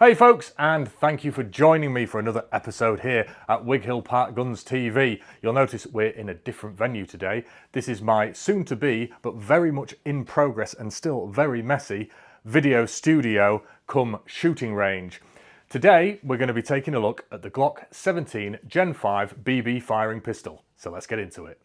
Hey folks, and thank you for joining me for another episode here at Wighill Park Guns TV. You'll notice we're in a different venue today. This is my soon-to-be, but very much in progress and still very messy, video studio cum shooting range. Today we're going to be taking a look at the Glock 17 Gen 5 BB firing pistol. So let's get into it.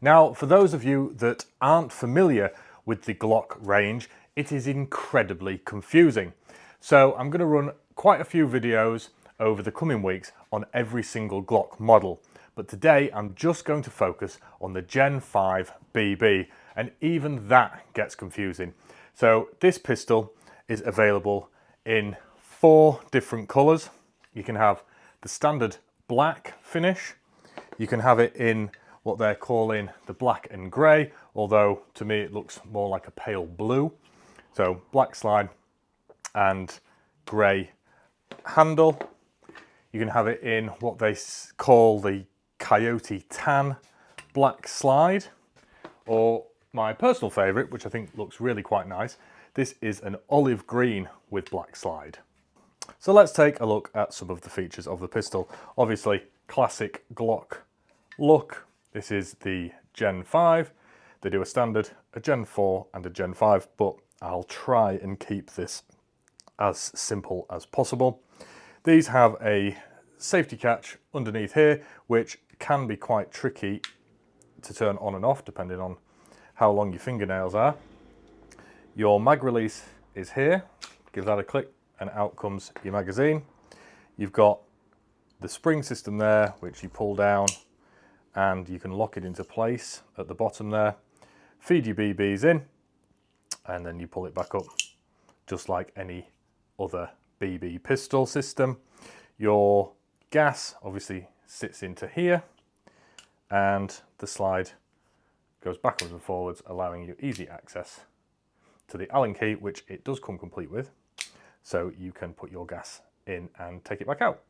Now, for those of you that aren't familiar with the Glock range, it is incredibly confusing. So I'm going to run quite a few videos over the coming weeks on every single Glock model. But today I'm just going to focus on the Gen 5 BB, and even that gets confusing. So this pistol is available in 4 different colours. You can have the standard black finish, you can have it in what they're calling the black and grey, although to me it looks more like a pale blue. So black slide and grey handle. You can have it in what they call the Coyote Tan black slide, or my personal favourite, which I think looks really quite nice, this is an olive green with black slide. So let's take a look at some of the features of the pistol. Obviously, classic Glock look. This is the Gen 5. They do a standard, a Gen 4 and a Gen 5, but I'll try and keep this as simple as possible. These have a safety catch underneath here, which can be quite tricky to turn on and off depending on how long your fingernails are. Your mag release is here. Give that a click and out comes your magazine. You've got the spring system there, which you pull down and you can lock it into place at the bottom there. Feed your BBs in and then you pull it back up just like any other BB pistol system. Your gas obviously sits into here and the slide goes backwards and forwards, allowing you easy access to the Allen key, which it does come complete with, so you can put your gas in and take it back out.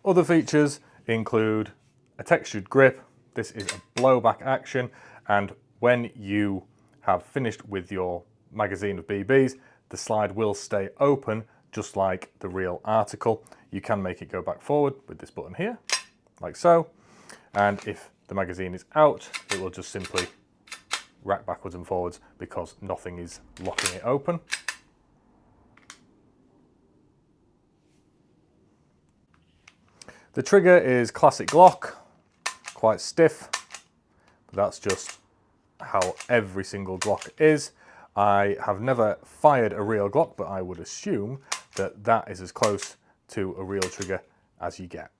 Other features include a textured grip. This is a blowback action, and when you have finished with your magazine of BBs, the slide will stay open just like the real article. You can make it go back forward with this button here, like so, and if the magazine is out, it will just simply rack backwards and forwards because nothing is locking it open. The trigger is classic Glock, quite stiff, but that's just how every single Glock is. I have never fired a real Glock, but I would assume that that is as close to a real trigger as you get.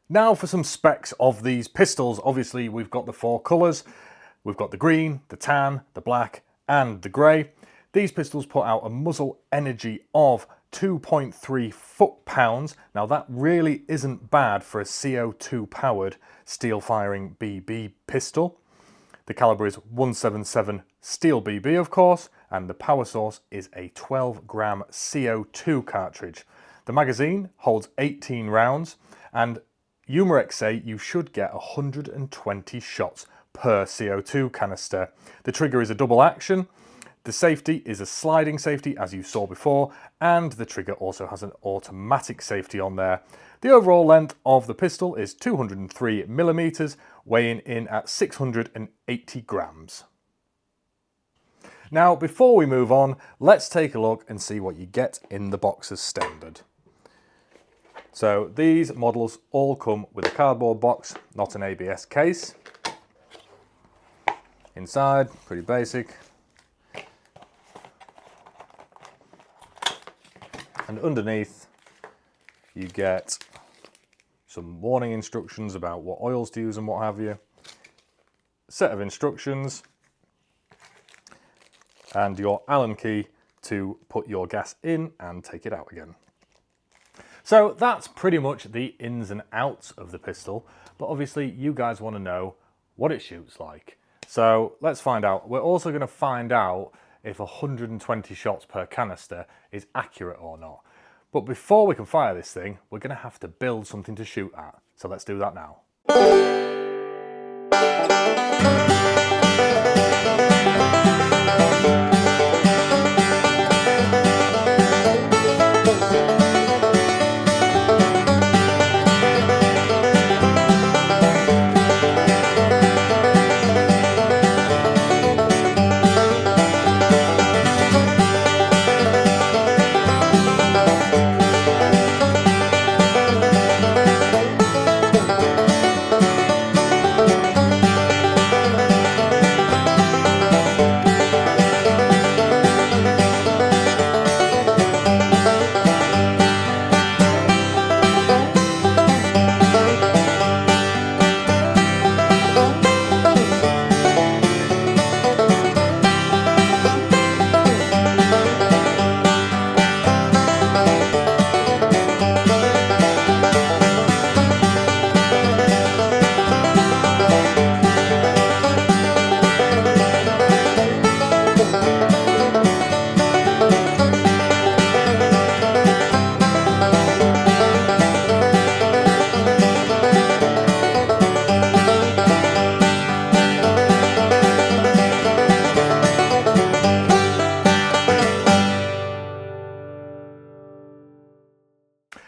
Now for some specs of these pistols. Obviously we've got the 4 colours. We've got the green, the tan, the black and the grey. These pistols put out a muzzle energy of 2.3 foot-pounds. Now that really isn't bad for a CO2 powered steel firing BB pistol. The caliber is 177 steel BB of course, and the power source is a 12 gram CO2 cartridge. The magazine holds 18 rounds and Umarex say you should get 120 shots per CO2 canister. The trigger is a double action. The safety is a sliding safety, as you saw before, and the trigger also has an automatic safety on there. The overall length of the pistol is 203 millimeters, weighing in at 680 grams. Now, before we move on, let's take a look and see what you get in the box as standard. So these models all come with a cardboard box, not an ABS case. Inside, pretty basic. And underneath you get some warning instructions about what oils to use and what have you. A set of instructions and your Allen key to put your gas in and take it out again. So that's pretty much the ins and outs of the pistol, but obviously you guys want to know what it shoots like. So let's find out. We're also going to find out if 120 shots per canister is accurate or not. But before we can fire this thing, we're going to have to build something to shoot at. So let's do that now.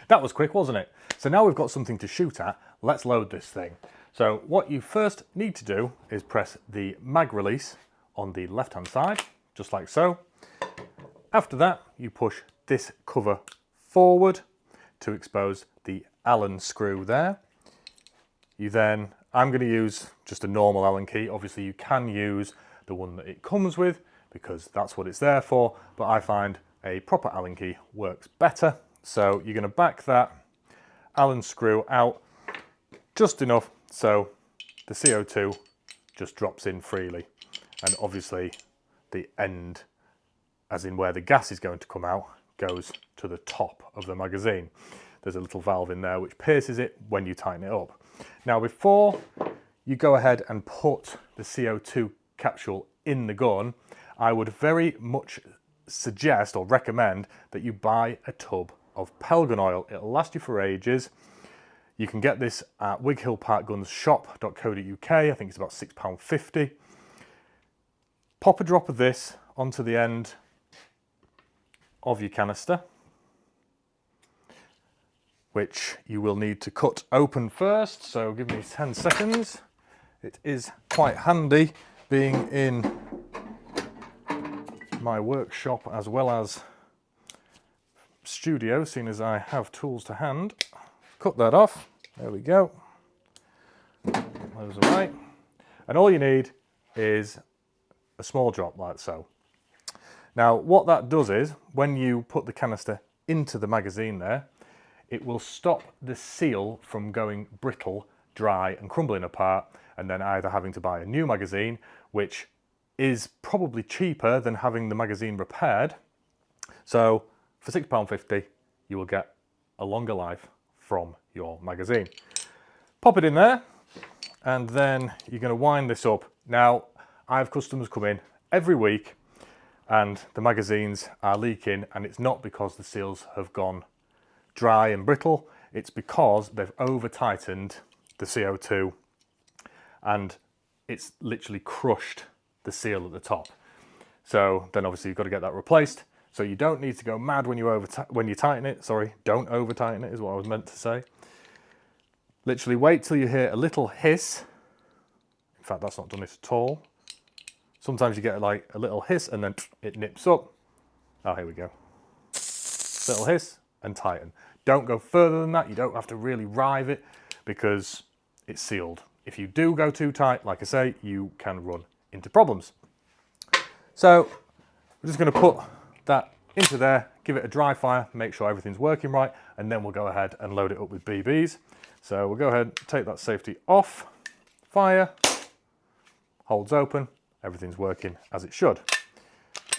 That was quick, wasn't it? So now we've got something to shoot at, let's load this thing. So what you first need to do is press the mag release on the left hand side, just like so. After that, you push this cover forward to expose the Allen screw there. I'm going to use just a normal Allen key. Obviously you can use the one that it comes with because that's what it's there for, but I find a proper Allen key works better. So you're going to back that Allen screw out just enough so the CO2 just drops in freely. And obviously the end, as in where the gas is going to come out, goes to the top of the magazine. There's a little valve in there which pierces it when you tighten it up. Now before you go ahead and put the CO2 capsule in the gun, I would very much suggest or recommend that you buy a tub of Pelgun oil. It'll last you for ages. You can get this at Wighill Shop.co.uk. I think it's about £6.50. Pop a drop of this onto the end of your canister, which you will need to cut open first, so give me 10 seconds. It is quite handy being in my workshop as well as studio, seeing as I have tools to hand. Cut that off, there we go. Those away. And all you need is a small drop like so. Now what that does is, when you put the canister into the magazine there, it will stop the seal from going brittle, dry and crumbling apart, and then either having to buy a new magazine, which is probably cheaper than having the magazine repaired. So for £6.50 you will get a longer life from your magazine. Pop it in there and then you're going to wind this up. Now I have customers come in every week and the magazines are leaking, and it's not because the seals have gone dry and brittle, it's because they've over tightened the CO2 and it's literally crushed the seal at the top. So then obviously you've got to get that replaced. So you don't need to go mad when you tighten it. Sorry, don't over tighten it is what I was meant to say. Literally wait till you hear a little hiss. In fact, that's not done it at all. Sometimes you get like a little hiss and then it nips up. Oh, here we go. Little hiss and tighten. Don't go further than that. You don't have to really rive it because it's sealed. If you do go too tight, like I say, you can run into problems. So we're just going to put that into there, give it a dry fire, make sure everything's working right, and then we'll go ahead and load it up with BBs. So we'll go ahead and take that safety off, fire, holds open, everything's working as it should.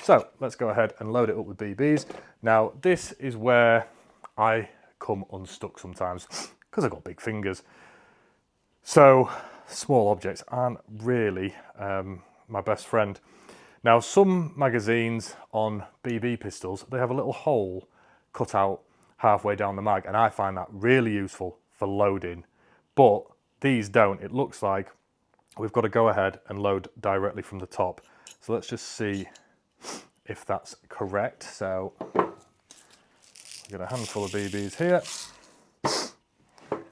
So let's go ahead and load it up with BBs. Now this is where I come unstuck sometimes because I've got big fingers. So small objects aren't really my best friend. Now, some magazines on BB pistols, they have a little hole cut out halfway down the mag, and I find that really useful for loading, but these don't. It looks like we've got to go ahead and load directly from the top. So let's just see if that's correct. So I've got a handful of BBs here,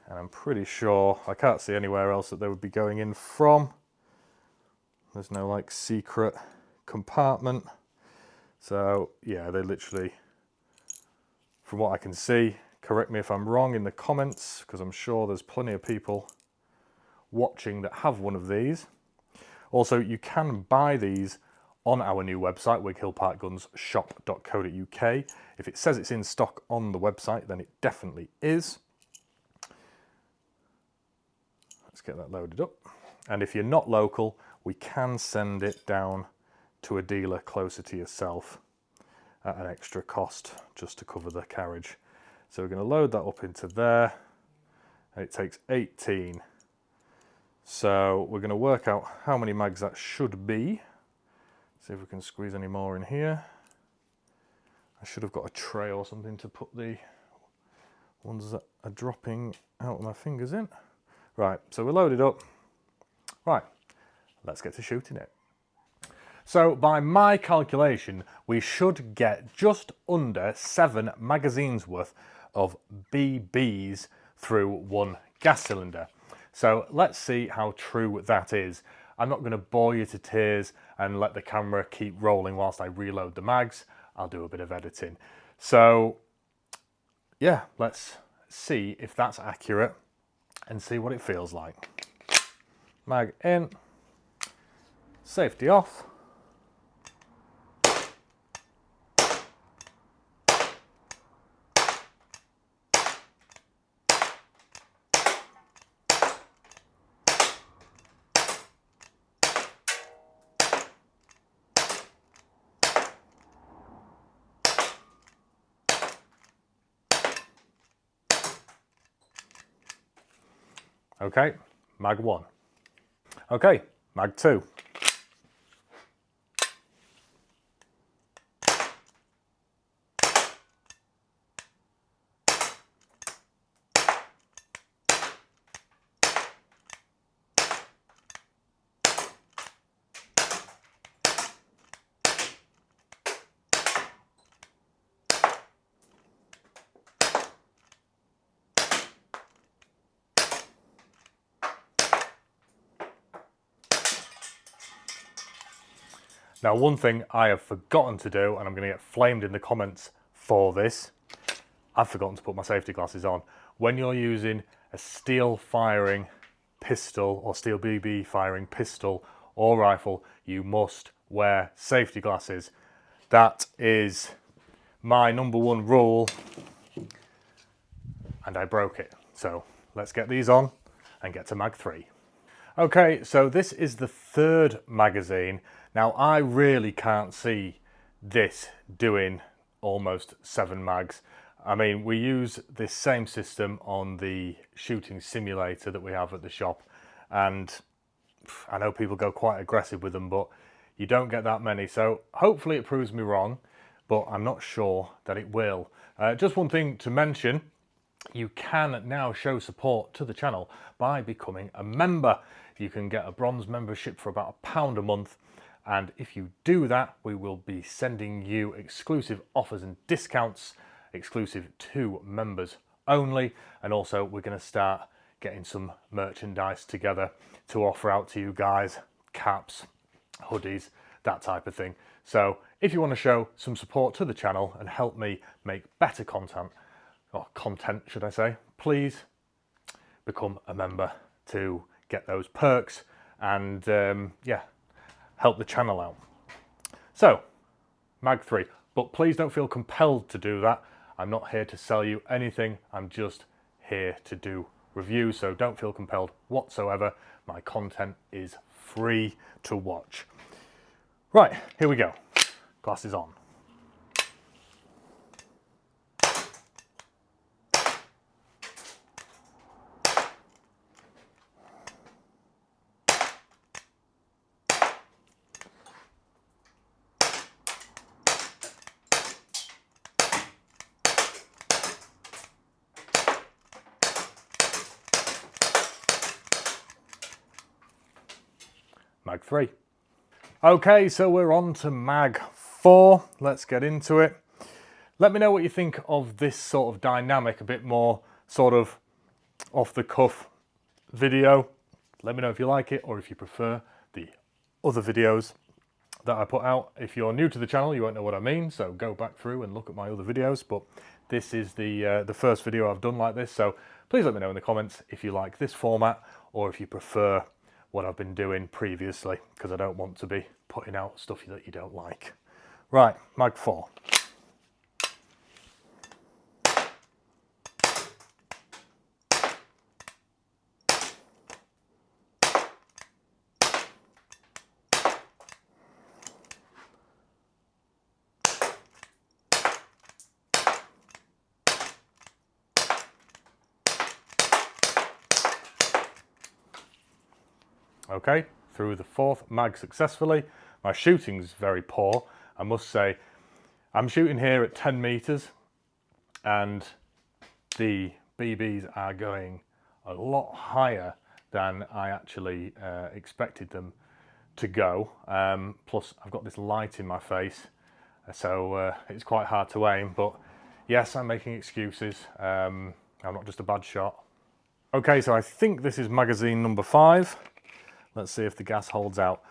and I'm pretty sure, I can't see anywhere else that they would be going in from. There's no like secret compartment. So yeah, they literally, from what I can see, correct me if I'm wrong in the comments, because I'm sure there's plenty of people watching that have one of these. Also, you can buy these on our new website, wighillparkgunsshop.co.uk. If it says it's in stock on the website, then it definitely is. Let's get that loaded up. And if you're not local, we can send it down to a dealer closer to yourself at an extra cost just to cover the carriage. So we're going to load that up into there, and it takes 18. So we're going to work out how many mags that should be. See if we can squeeze any more in here. I should have got a tray or something to put the ones that are dropping out of my fingers in. Right, so we're loaded up. Right, let's get to shooting it. So by my calculation, we should get just under 7 magazines worth of BBs through one gas cylinder. So let's see how true that is. I'm not going to bore you to tears and let the camera keep rolling whilst I reload the mags. I'll do a bit of editing. So yeah, let's see if that's accurate and see what it feels like. Mag in, safety off. Okay, mag 1. Okay, mag 2. Now, one thing I have forgotten to do, and I'm going to get flamed in the comments for this, I've forgotten to put my safety glasses on. When you're using a steel firing pistol or steel BB firing pistol or rifle, you must wear safety glasses. That is my #1 rule, and I broke it. So let's get these on and get to mag 3. Okay, so this is the 3rd magazine. Now, I really can't see this doing almost 7 mags. I mean, we use this same system on the shooting simulator that we have at the shop, and I know people go quite aggressive with them, but you don't get that many. So hopefully it proves me wrong, but I'm not sure that it will. Just one thing to mention, you can now show support to the channel by becoming a member. You can get a bronze membership for about £1 a month. And if you do that, we will be sending you exclusive offers and discounts, exclusive to members only. And also we're going to start getting some merchandise together to offer out to you guys, caps, hoodies, that type of thing. So if you want to show some support to the channel and help me make better content, or content should I say, please become a member to get those perks and yeah, help the channel out. So, mag 3, but please don't feel compelled to do that. I'm not here to sell you anything, I'm just here to do reviews, so don't feel compelled whatsoever. My content is free to watch. Right, here we go. Glasses on. mag 3. Okay, so we're on to mag 4. Let's get into it. Let me know what you think of this sort of dynamic, a bit more sort of off the cuff video. Let me know if you like it or if you prefer the other videos that I put out. If you're new to the channel, you won't know what I mean, so go back through and look at my other videos. But this is the first video I've done like this, so please let me know in the comments if you like this format or if you prefer what I've been doing previously, because I don't want to be putting out stuff that you don't like. Right, mag 4. Okay, through the 4th mag successfully. My shooting's very poor, I must say. I'm shooting here at 10 meters and the BBs are going a lot higher than I actually expected them to go. Plus I've got this light in my face, so it's quite hard to aim, but yes, I'm making excuses. I'm not just a bad shot. Okay, so I think this is magazine number 5. Let's see if the gas holds out.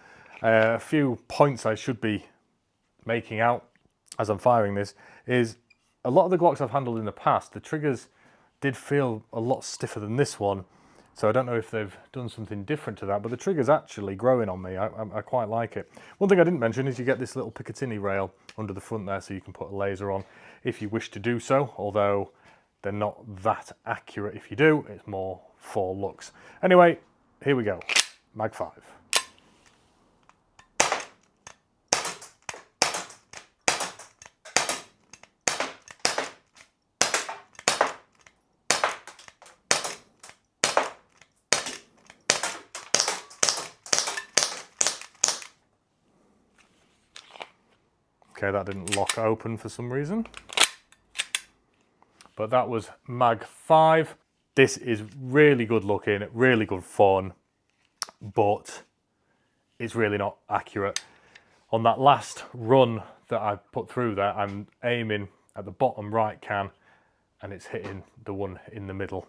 A few points I should be making out as I'm firing this is a lot of the Glocks I've handled in the past, the triggers did feel a lot stiffer than this one. So I don't know if they've done something different to that, but the trigger's actually growing on me. I quite like it. One thing I didn't mention is you get this little Picatinny rail under the front there, so you can put a laser on if you wish to do so, although they're not that accurate if you do. It's more for looks. Anyway, here we go. Mag 5. Okay, that didn't lock open for some reason. But that was mag 5. This is really good looking, really good fun, but it's really not accurate. On that last run that I put through there, I'm aiming at the bottom right can and it's hitting the one in the middle.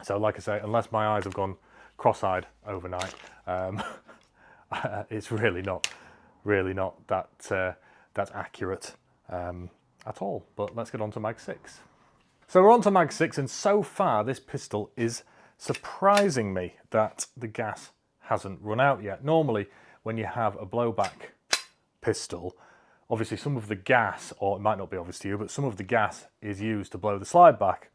So like I say, unless my eyes have gone cross-eyed overnight, it's really not that accurate at all. But let's get on to mag 6. So we're on to mag 6, and so far this pistol is surprising me that the gas hasn't run out yet. Normally, when you have a blowback pistol, obviously some of the gas, or it might not be obvious to you, but some of the gas is used to blow the slide back.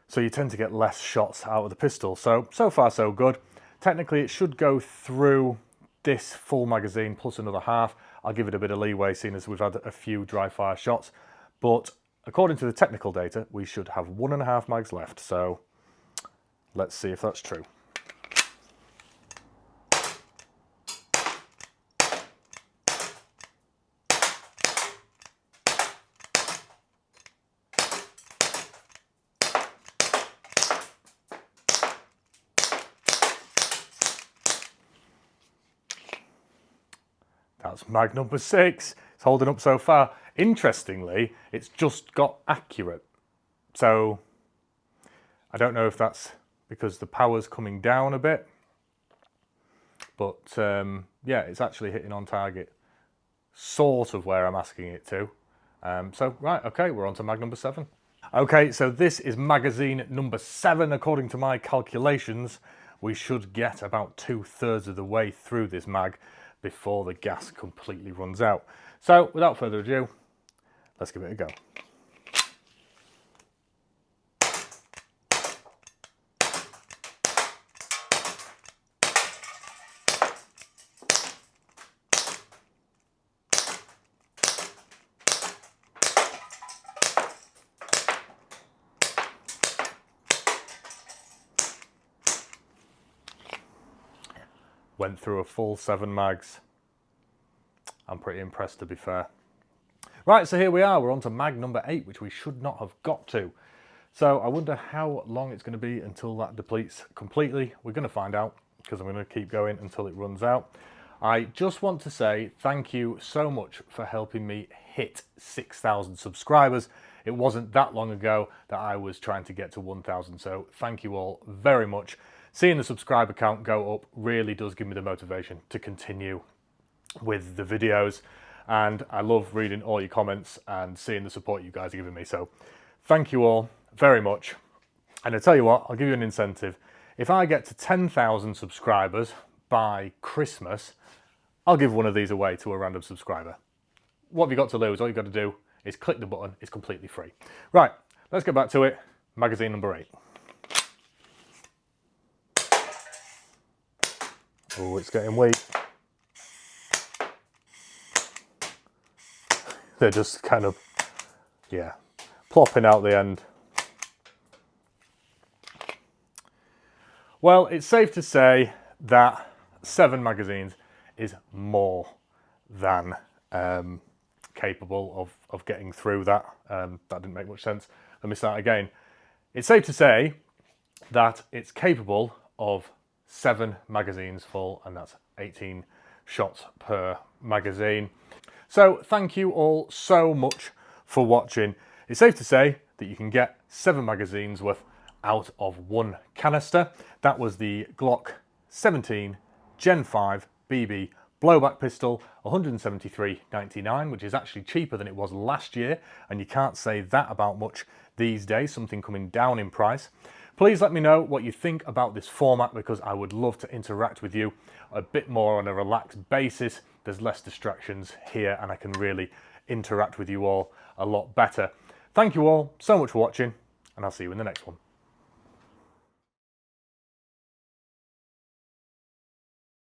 So you tend to get less shots out of the pistol. So far so good. Technically it should go through this full magazine plus another half. I'll give it a bit of leeway seeing as we've had a few dry fire shots. But according to the technical data, we should have 1.5 mags left. So let's see if that's true. That's mag number 6. It's holding up so far. Interestingly, it's just got accurate. So I don't know if that's because the power's coming down a bit. But yeah, it's actually hitting on target, sort of where I'm asking it to. So right, okay, we're on to mag number 7. Okay, so this is magazine number 7. According to my calculations, we should get about 2/3 of the way through this mag before the gas completely runs out. So without further ado, let's give it a go. Went through a full 7 mags. I'm pretty impressed, to be fair. Right, so here we are. We're on to mag number 8, which we should not have got to. So I wonder how long it's going to be until that depletes completely. We're going to find out, because I'm going to keep going until it runs out. I just want to say thank you so much for helping me hit 6,000 subscribers. It wasn't that long ago that I was trying to get to 1,000, so thank you all very much. Seeing the subscriber count go up really does give me the motivation to continue with the videos, and I love reading all your comments and seeing the support you guys are giving me, so thank you all very much. And I tell you what, I'll give you an incentive. If I get to 10,000 subscribers by Christmas, I'll give one of these away to a random subscriber. What have you got to lose? All you've got to do is click the button. It's completely free. Right, let's get back to it. Magazine number 8. Oh, it's getting weak. They're just kind of, yeah, plopping out the end. Well, it's safe to say that 7 magazines is more than capable of getting through that. That didn't make much sense. Let me start again. It's safe to say that it's capable of 7 magazines full, and that's 18 shots per magazine. So thank you all so much for watching. It's safe to say that you can get 7 magazines worth out of 1 canister. That was the Glock 17 Gen 5 BB blowback pistol, $173.99, which is actually cheaper than it was last year, and you can't say that about much these days, something coming down in price. Please let me know what you think about this format, because I would love to interact with you a bit more on a relaxed basis. There's less distractions here and I can really interact with you all a lot better. Thank you all so much for watching, and I'll see you in the next one.